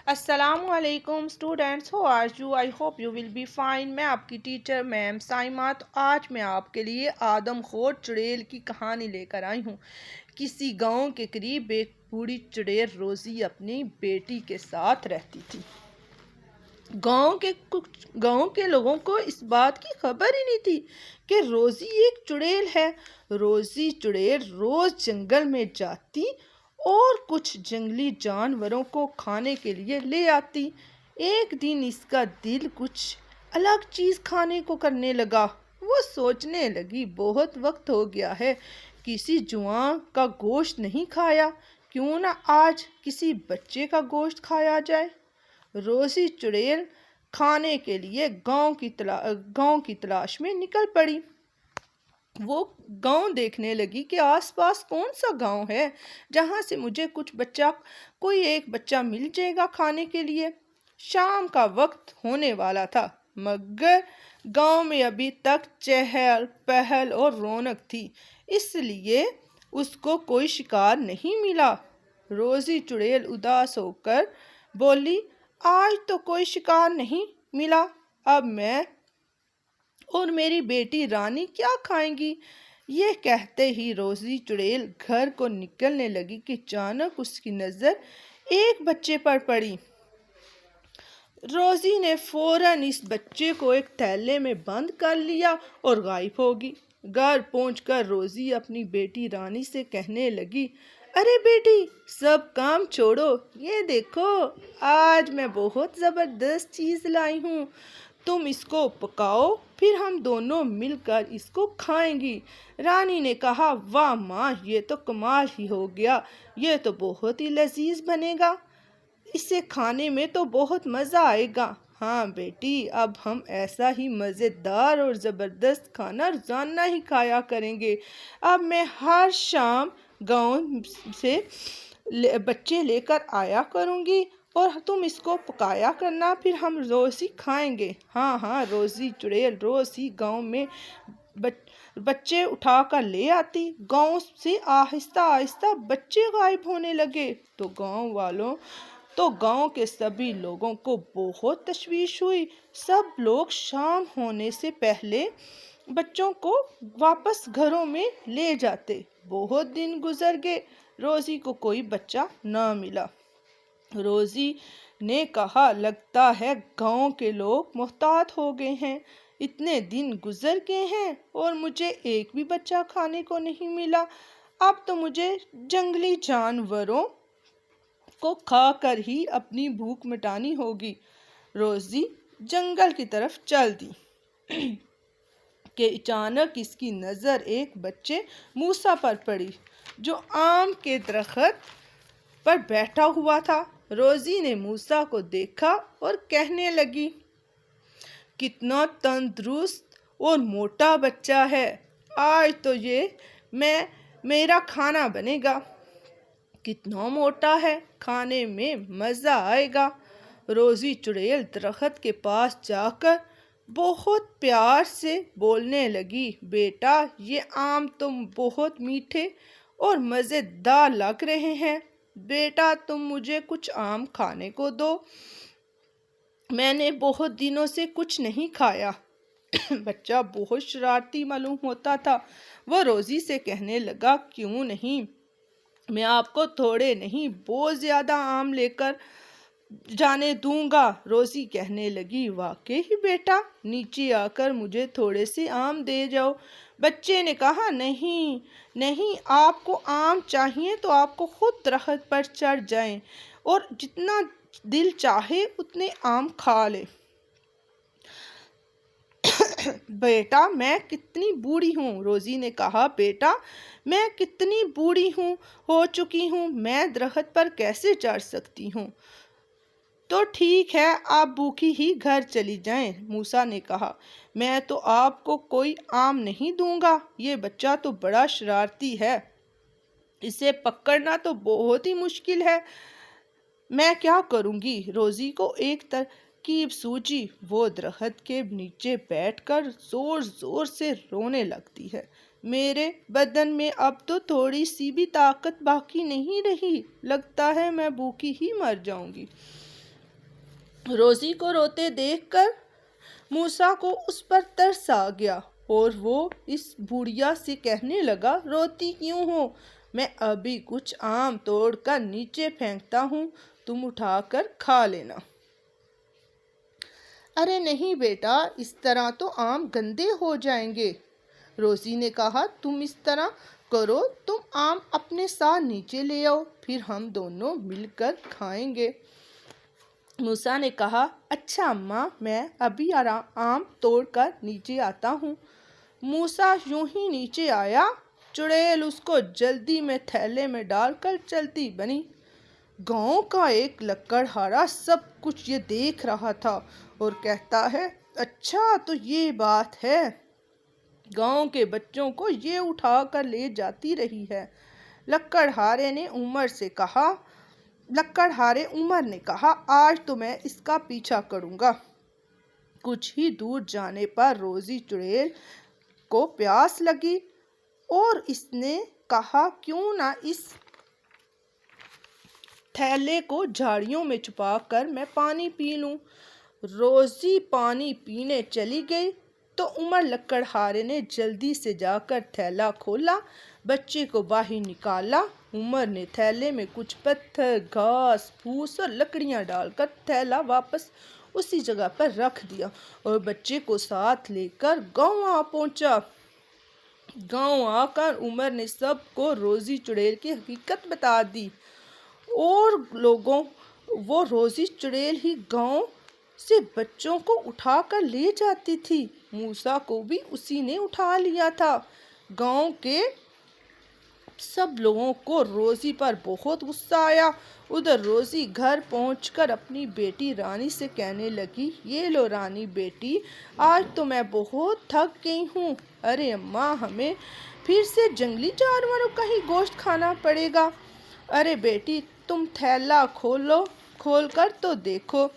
السلام علیکم students, how are you? I hope you will be fine. میں آپ کی ٹیچر میم سائمہ۔ تو آج میں آپ کے لیے آدم خور چڑیل کی کہانی لے کر آئی ہوں۔ کسی گاؤں کے قریب ایک بوڑھی چڑیل روزی اپنی بیٹی کے ساتھ رہتی تھی۔ گاؤں کے لوگوں کو اس بات کی خبر ہی نہیں تھی کہ روزی ایک چڑیل ہے۔ روزی چڑیل روز جنگل میں جاتی اور کچھ جنگلی جانوروں کو کھانے کے لیے لے آتی۔ ایک دن اس کا دل کچھ الگ چیز کھانے کو کرنے لگا۔ وہ سوچنے لگی، بہت وقت ہو گیا ہے کسی جوان کا گوشت نہیں کھایا، کیوں نہ آج کسی بچے کا گوشت کھایا جائے۔ روزی چڑیل کھانے کے لیے گاؤں کی تلاش میں نکل پڑی۔ وہ گاؤں دیکھنے لگی کہ آس پاس کون سا گاؤں ہے جہاں سے مجھے کوئی ایک بچہ مل جائے گا کھانے کے لیے۔ شام کا وقت ہونے والا تھا، مگر گاؤں میں ابھی تک چہل پہل اور رونق تھی، اس لیے اس کو کوئی شکار نہیں ملا۔ روزی چڑیل اداس ہو کر بولی، آج تو کوئی شکار نہیں ملا، اب میں اور میری بیٹی رانی کیا کھائیں گی؟ یہ کہتے ہی روزی چڑیل گھر کو نکلنے لگی کہ اچانک اس کی نظر ایک بچے پر پڑی۔ روزی نے فوراً اس بچے کو ایک تھیلے میں بند کر لیا اور غائب ہوگی۔ گھر پہنچ کر روزی اپنی بیٹی رانی سے کہنے لگی، ارے بیٹی، سب کام چھوڑو، یہ دیکھو آج میں بہت زبردست چیز لائی ہوں، تم اس کو پکاؤ، پھر ہم دونوں مل کر اس کو کھائیں گی۔ رانی نے کہا، واہ ماں، یہ تو کمال ہی ہو گیا، یہ تو بہت ہی لذیذ بنے گا، اسے کھانے میں تو بہت مزہ آئے گا۔ ہاں بیٹی، اب ہم ایسا ہی مزیدار اور زبردست کھانا روزانہ ہی کھایا کریں گے۔ اب میں ہر شام گاؤں سے بچے لے کر آیا کروں گی اور تم اس کو پکایا کرنا، پھر ہم روز ہی کھائیں گے۔ ہاں، روزی چڑیل روز ہی گاؤں میں بچے اٹھا کر لے آتی۔ گاؤں سے آہستہ آہستہ بچے غائب ہونے لگے تو گاؤں کے سبھی لوگوں کو بہت تشویش ہوئی۔ سب لوگ شام ہونے سے پہلے بچوں کو واپس گھروں میں لے جاتے۔ بہت دن گزر گئے، روزی کو کوئی بچہ نہ ملا۔ روزی نے کہا، لگتا ہے گاؤں کے لوگ محتاط ہو گئے ہیں، اتنے دن گزر گئے ہیں اور مجھے ایک بھی بچہ کھانے کو نہیں ملا، اب تو مجھے جنگلی جانوروں کو کھا کر ہی اپنی بھوک مٹانی ہوگی۔ روزی جنگل کی طرف چل دی کہ اچانک اس کی نظر ایک بچے موسیٰ پر پڑی جو آم کے درخت پر بیٹھا ہوا تھا۔ روزی نے موسیٰ کو دیکھا اور کہنے لگی، کتنا تندرست اور موٹا بچہ ہے، آج تو یہ میرا کھانا بنے گا، کتنا موٹا ہے، کھانے میں مزہ آئے گا۔ روزی چڑیل درخت کے پاس جا کر بہت پیار سے بولنے لگی، بیٹا، یہ آم تو بہت میٹھے اور مزیدار لگ رہے ہیں، بیٹا تم مجھے کچھ آم کھانے کو دو، میں نے بہت دنوں سے کچھ نہیں کھایا۔ بچہ بہت شرارتی معلوم ہوتا تھا۔ وہ روزی سے کہنے لگا، کیوں نہیں، میں آپ کو تھوڑے نہیں بہت زیادہ آم لے کر جانے دوں گا۔ روزی کہنے لگی، واقعی بیٹا، نیچے آ کر مجھے تھوڑے سے آم دے جاؤ۔ بچے نے کہا، نہیں، آپ کو آم چاہیے تو آپ کو خود درخت پر چڑھ جائیں اور جتنا دل چاہے اتنے آم کھا لیں۔ بیٹا میں کتنی بوڑھی ہوں، روزی نے کہا، بیٹا میں کتنی بوڑھی ہو چکی ہوں، میں درخت پر کیسے چڑھ سکتی ہوں؟ تو ٹھیک ہے، آپ بھوکی ہی گھر چلی جائیں۔ موسیٰ نے کہا، میں تو آپ کو کوئی آم نہیں دوں گا، یہ بچہ تو بڑا شرارتی ہے، اسے پکڑنا تو بہت ہی مشکل ہے، میں کیا کروں گی؟ روزی کو ایک ترکیب سوجی، وہ درخت کے نیچے بیٹھ کر زور زور سے رونے لگتی ہے، میرے بدن میں اب تو تھوڑی سی بھی طاقت باقی نہیں رہی، لگتا ہے میں بھوکی ہی مر جاؤں گی۔ روزی کو روتے دیکھ کر موسیٰ کو اس پر ترس آ گیا اور وہ اس بڑھیا سے کہنے لگا، روتی کیوں ہو؟ میں ابھی کچھ آم توڑ کر نیچے پھینکتا ہوں، تم اٹھا کر کھا لینا۔ ارے نہیں بیٹا، اس طرح تو آم گندے ہو جائیں گے۔ روزی نے کہا، تم اس طرح کرو، تم آم اپنے ساتھ نیچے لے آؤ، پھر ہم دونوں مل کر کھائیں گے۔ موسیٰ نے کہا، اچھا اماں، میں ابھی آم توڑ کر نیچے آتا ہوں۔ موسیٰ یوں ہی نیچے آیا، چڑیل اس کو جلدی میں تھیلے میں ڈال کر چلتی بنی۔ گاؤں کا ایک لکڑہارا سب کچھ یہ دیکھ رہا تھا اور کہتا ہے، اچھا تو یہ بات ہے، گاؤں کے بچوں کو یہ اٹھا کر لے جاتی رہی ہے۔ لکڑہارے عمر نے کہا، آج تو میں اس کا پیچھا کروں گا۔ کچھ ہی دور جانے پر روزی چڑیل کو پیاس لگی اور اس نے کہا، کیوں نہ اس تھیلے کو جھاڑیوں میں چھپا کر میں پانی پی لوں۔ روزی پانی پینے چلی گئی تو عمر لکڑہارے نے جلدی سے جا کر تھیلا کھولا، بچے کو باہر نکالا۔ عمر نے تھیلے میں کچھ پتھر، گھاس پھوس اور لکڑیاں ڈال کر تھیلا واپس اسی جگہ پر رکھ دیا اور بچے کو ساتھ لے کر گاؤں آ پہنچا۔ گاؤں آ کر عمر نے سب کو روزی چڑیل کی حقیقت بتا دی اور وہ روزی چڑیل ہی گاؤں سے بچوں کو اٹھا کر لے جاتی تھی۔ موسیٰ کو بھی اسی نے اٹھا لیا تھا۔ گاؤں کے سب لوگوں کو روزی پر بہت غصہ آیا۔ ادھر روزی گھر پہنچ کر اپنی بیٹی رانی سے کہنے لگی، یہ لو رانی بیٹی، آج تو میں بہت تھک گئی ہوں۔ ارے اماں، ہمیں پھر سے جنگلی جانوروں کا ہی گوشت کھانا پڑے گا۔ ارے بیٹی، تم تھیلا کھول کر تو دیکھو،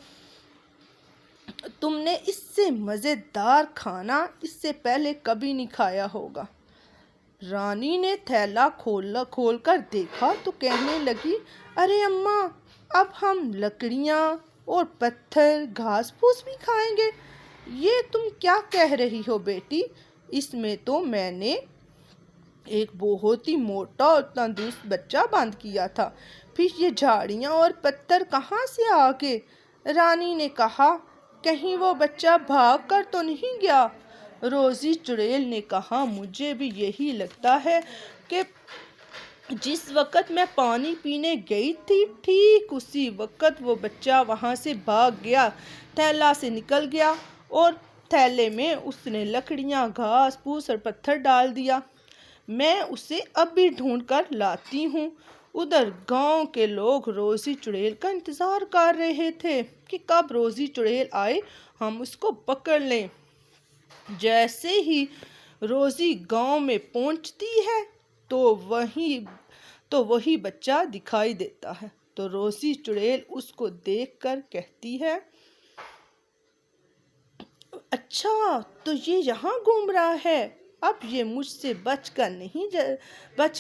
تم نے اس سے مزیدار کھانا اس سے پہلے کبھی نہیں کھایا ہوگا۔ رانی نے تھیلا کھول کر دیکھا تو کہنے لگی، ارے اماں، اب ہم لکڑیاں اور پتھر، گھاس پھوس بھی کھائیں گے؟ یہ تم کیا کہہ رہی ہو بیٹی؟ اس میں تو میں نے ایک بہت ہی موٹا اور تندرست بچہ بند کیا تھا، پھر یہ جھاڑیاں اور پتھر کہاں سے آ گئے؟ رانی نے کہا، کہیں وہ بچہ بھاگ کر تو نہیں گیا؟ روزی چڑیل نے کہا، مجھے بھی یہی لگتا ہے کہ جس وقت میں پانی پینے گئی تھی، ٹھیک اسی وقت وہ بچہ وہاں سے بھاگ گیا، تھیلا سے نکل گیا اور تھیلے میں اس نے لکڑیاں، گھاس پھوس اور پتھر ڈال دیا۔ میں اسے ابھی ڈھونڈ کر لاتی ہوں۔ ادھر گاؤں کے لوگ روزی چڑیل کا انتظار کر رہے تھے کہ کب روزی چڑیل آئے، ہم اس کو پکڑ لیں۔ جیسے ہی روزی گاؤں میں پہنچتی ہے تو وہی بچہ دکھائی دیتا ہے، تو روزی چڑیل اس کو دیکھ کر کہتی ہے، اچھا تو یہ یہاں گھوم رہا ہے، اب یہ مجھ سے بچ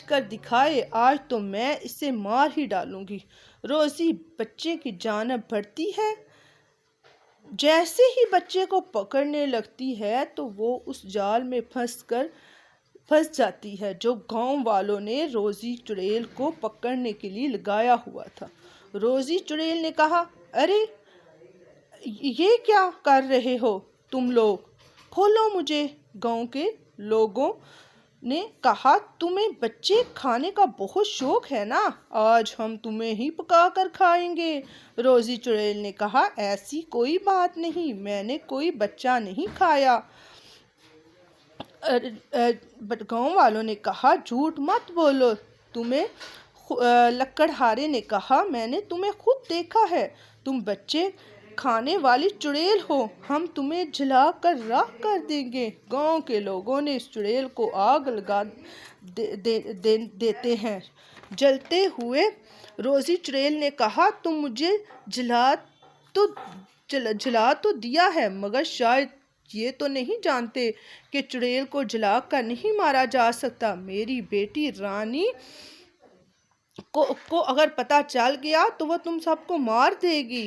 کر دکھائے، آج تو میں اسے مار ہی ڈالوں گی۔ روزی بچے کی جانب بڑھتی ہے، جیسے ہی بچے کو پکڑنے لگتی ہے تو وہ اس جال میں پھنس جاتی ہے جو گاؤں والوں نے روزی چڑیل کو پکڑنے کے لیے لگایا ہوا تھا۔ روزی چڑیل نے کہا، ارے یہ کیا کر رہے ہو تم لوگ؟ کھولو مجھے۔ گاؤں کے لوگوں نے کہا، تمہیں بچے کھانے کا بہت شوق ہے نا، آج ہم تمہیں ہی پکا کر کھائیں گے۔ روزی چڑیل نے کہا، ایسی کوئی بات نہیں، میں نے کوئی بچہ نہیں کھایا۔ گاؤں والوں نے کہا، جھوٹ مت بولو، لکڑہارے نے کہا، میں نے تمہیں خود دیکھا ہے، تم بچے کھانے والی چڑیل ہو، ہم تمہیں جلا کر راکھ کر دیں گے۔ گاؤں کے لوگوں نے اس چڑیل کو آگ لگا دیتے ہیں۔ جلتے ہوئے روزی چڑیل نے کہا، تم مجھے جلا تو دیا ہے، مگر شاید یہ تو نہیں جانتے کہ چڑیل کو جلا کر نہیں مارا جا سکتا۔ میری بیٹی رانی کو اگر پتہ چل گیا تو وہ تم سب کو مار دے گی۔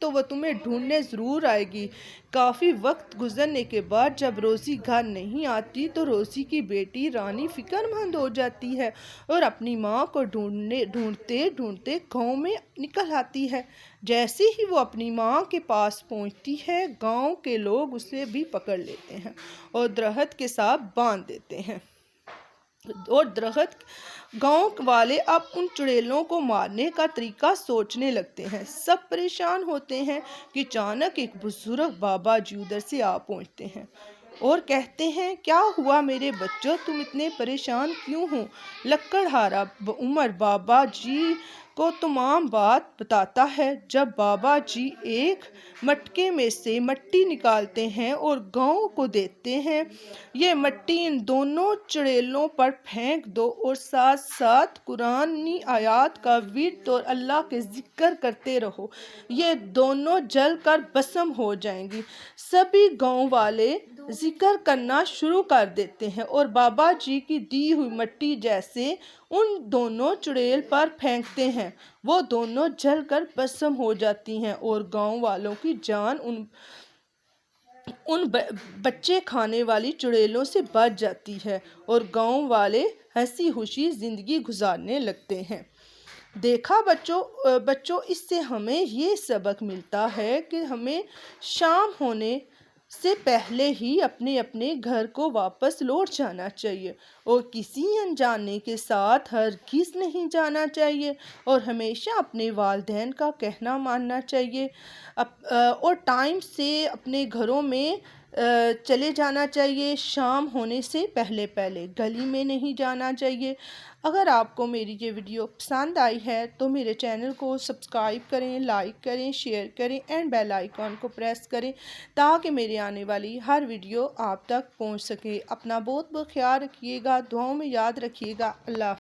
تو وہ تمہیں ڈھونڈنے ضرور آئے گی۔ کافی وقت گزرنے کے بعد جب روزی گھر نہیں آتی تو روزی کی بیٹی رانی فکر مند ہو جاتی ہے اور اپنی ماں کو ڈھونڈتے ڈھونڈتے گاؤں میں نکل آتی ہے۔ جیسے ہی وہ اپنی ماں کے پاس پہنچتی ہے، گاؤں کے لوگ اسے بھی پکڑ لیتے ہیں اور درخت کے ساتھ باندھ دیتے ہیں۔ اور گاؤں والے اب ان چڑیلوں کو مارنے کا طریقہ سوچنے لگتے ہیں۔ سب پریشان ہوتے ہیں کہ اچانک ایک بزرگ بابا جی ادھر سے آ پہنچتے ہیں اور کہتے ہیں، کیا ہوا میرے بچوں، تم اتنے پریشان کیوں ہو؟ لکڑہارا عمر بابا جی کو تمام بات بتاتا ہے۔ جب بابا جی ایک مٹکے میں سے مٹی نکالتے ہیں اور گاؤں کو دیتے ہیں، یہ مٹی ان دونوں چڑیلوں پر پھینک دو اور ساتھ ساتھ قرآنی آیات کا ورد اور اللہ کے ذکر کرتے رہو، یہ دونوں جل کر بھسم ہو جائیں گی۔ سبھی گاؤں والے ذکر کرنا شروع کر دیتے ہیں اور بابا جی کی دی ہوئی مٹی جیسے ان دونوں چڑیل پر پھینکتے ہیں، وہ دونوں جل کر بھسم ہو جاتی ہیں اور گاؤں والوں کی جان ان بچے کھانے والی چڑیلوں سے بچ جاتی ہے اور گاؤں والے ہنسی خوشی زندگی گزارنے لگتے ہیں۔ دیکھا بچوں، اس سے ہمیں یہ سبق ملتا ہے کہ ہمیں شام ہونے سے پہلے ہی اپنے اپنے گھر کو واپس لوٹ جانا چاہیے اور کسی انجانے کے ساتھ ہرگز نہیں جانا چاہیے اور ہمیشہ اپنے والدین کا کہنا ماننا چاہیے اور ٹائم سے اپنے گھروں میں چلے جانا چاہیے۔ شام ہونے سے پہلے گلی میں نہیں جانا چاہیے۔ اگر آپ کو میری یہ ویڈیو پسند آئی ہے تو میرے چینل کو سبسکرائب کریں، لائک کریں، شیئر کریں اینڈ بیل آئیکن کو پریس کریں تاکہ میری آنے والی ہر ویڈیو آپ تک پہنچ سکے۔ اپنا بہت بہت خیال رکھیے گا، دعاؤں میں یاد رکھیے گا۔ اللہ